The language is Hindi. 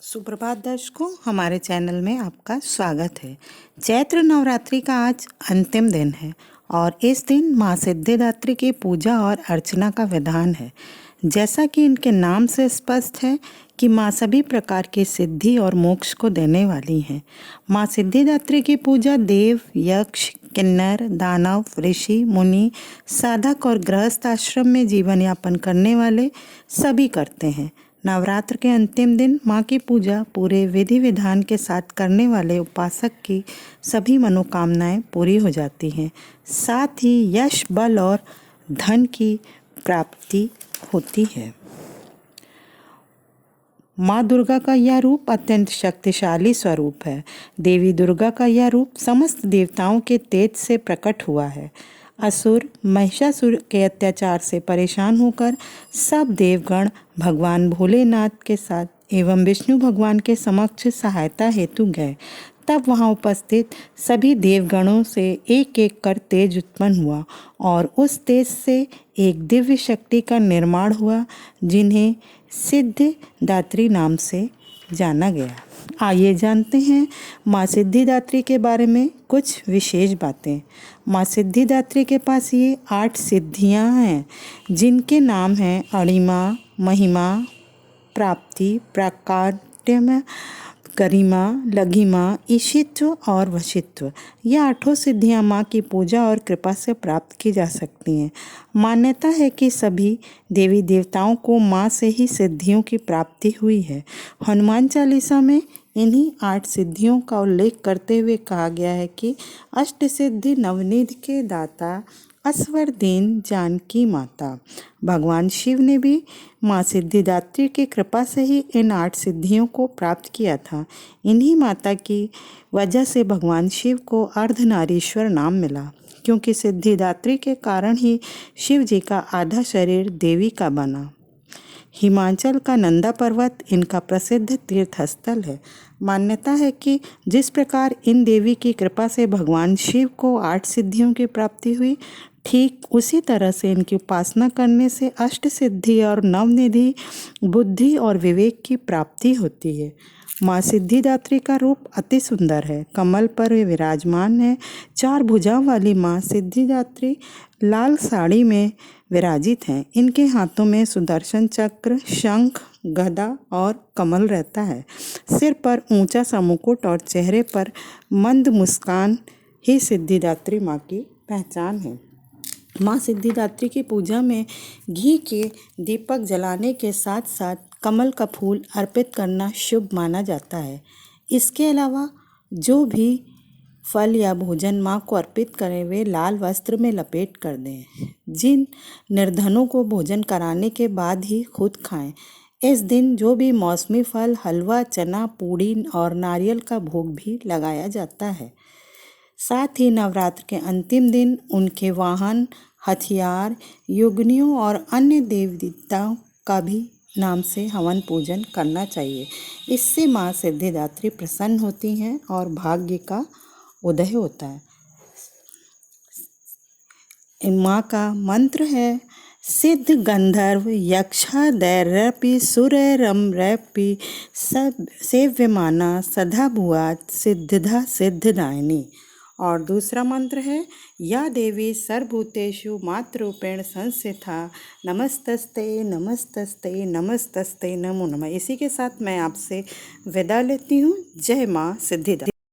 सुप्रभात दर्शकों, हमारे चैनल में आपका स्वागत है। चैत्र नवरात्रि का आज अंतिम दिन है और इस दिन माँ सिद्धिदात्री की पूजा और अर्चना का विधान है। जैसा कि इनके नाम से स्पष्ट है कि माँ सभी प्रकार की सिद्धि और मोक्ष को देने वाली हैं। माँ सिद्धिदात्री की पूजा देव, यक्ष, किन्नर, दानव, ऋषि, मुनि, साधक और गृहस्थ आश्रम में जीवन यापन करने वाले सभी करते हैं। नवरात्र के अंतिम दिन माँ की पूजा पूरे विधि विधान के साथ करने वाले उपासक की सभी मनोकामनाएं पूरी हो जाती हैं। साथ ही यश, बल और धन की प्राप्ति होती है। माँ दुर्गा का यह रूप अत्यंत शक्तिशाली स्वरूप है। देवी दुर्गा का यह रूप समस्त देवताओं के तेज से प्रकट हुआ है। असुर महिषासुर के अत्याचार से परेशान होकर सब देवगण भगवान भोलेनाथ के साथ एवं विष्णु भगवान के समक्ष सहायता हेतु गए। तब वहां उपस्थित सभी देवगणों से एक एक कर तेज उत्पन्न हुआ और उस तेज से एक दिव्य शक्ति का निर्माण हुआ, जिन्हें सिद्धिदात्री नाम से जाना गया। आइए जानते हैं माँ सिद्धिदात्री के बारे में कुछ विशेष बातें। माँ सिद्धिदात्री के पास ये 8 सिद्धियाँ हैं, जिनके नाम हैं अणिमा, महिमा, प्राप्ति, प्राकाट्यम, गरिमा, लघिमा, ईशित्व और वशित्व। ये 8 सिद्धियाँ माँ की पूजा और कृपा से प्राप्त की जा सकती हैं। मान्यता है कि सभी देवी देवताओं को माँ से ही सिद्धियों की प्राप्ति हुई है। हनुमान चालीसा में इन्हीं 8 सिद्धियों का उल्लेख करते हुए कहा गया है कि अष्ट सिद्धि नवनिधि के दाता, असवर दीन जानकी माता। भगवान शिव ने भी माँ सिद्धिदात्री की कृपा से ही इन 8 सिद्धियों को प्राप्त किया था। इन्हीं माता की वजह से भगवान शिव को अर्धनारीश्वर नाम मिला, क्योंकि सिद्धिदात्री के कारण ही शिव जी का आधा शरीर देवी का बना। हिमाचल का नंदा पर्वत इनका प्रसिद्ध तीर्थ स्थल है। मान्यता है कि जिस प्रकार इन देवी की कृपा से भगवान शिव को 8 सिद्धियों की प्राप्ति हुई, ठीक उसी तरह से इनकी उपासना करने से अष्ट सिद्धि और नवनिधि, बुद्धि और विवेक की प्राप्ति होती है। माँ सिद्धिदात्री का रूप अति सुंदर है। कमल पर वे विराजमान है। 4 भुजाओं वाली माँ सिद्धिदात्री लाल साड़ी में विराजित हैं। इनके हाथों में सुदर्शन चक्र, शंख, गदा और कमल रहता है। सिर पर ऊंचा सा मुकुट और चेहरे पर मंद मुस्कान ही सिद्धिदात्री माँ की पहचान है। माँ सिद्धिदात्री की पूजा में घी के दीपक जलाने के साथ साथ कमल का फूल अर्पित करना शुभ माना जाता है। इसके अलावा जो भी फल या भोजन माँ को अर्पित करें, वे लाल वस्त्र में लपेट कर दें। जिन निर्धनों को भोजन कराने के बाद ही खुद खाएं। इस दिन जो भी मौसमी फल, हलवा, चना, पूड़ी और नारियल का भोग भी लगाया जाता है। साथ ही नवरात्र के अंतिम दिन उनके वाहन, हथियार, योगिनियों और अन्य देवी देवताओं का भी नाम से हवन पूजन करना चाहिए। इससे माँ सिद्धिदात्री प्रसन्न होती हैं और भाग्य का उदय होता है। माँ का मंत्र है सिद्ध गंधर्व यक्षादैरपि सुरैरमरैपि सब सेव्यमाना सदा भुआत् सिद्धिदा सिद्धिदायिनी। और दूसरा मंत्र है या देवी सर्वभूतेषु मातृरूपेण संस्थिता नमस्तस्ते नमस्तस्ते नमस्तस्ते नमो नमः। इसी के साथ मैं आपसे विदा लेती हूँ। जय माँ सिद्धिदात्री।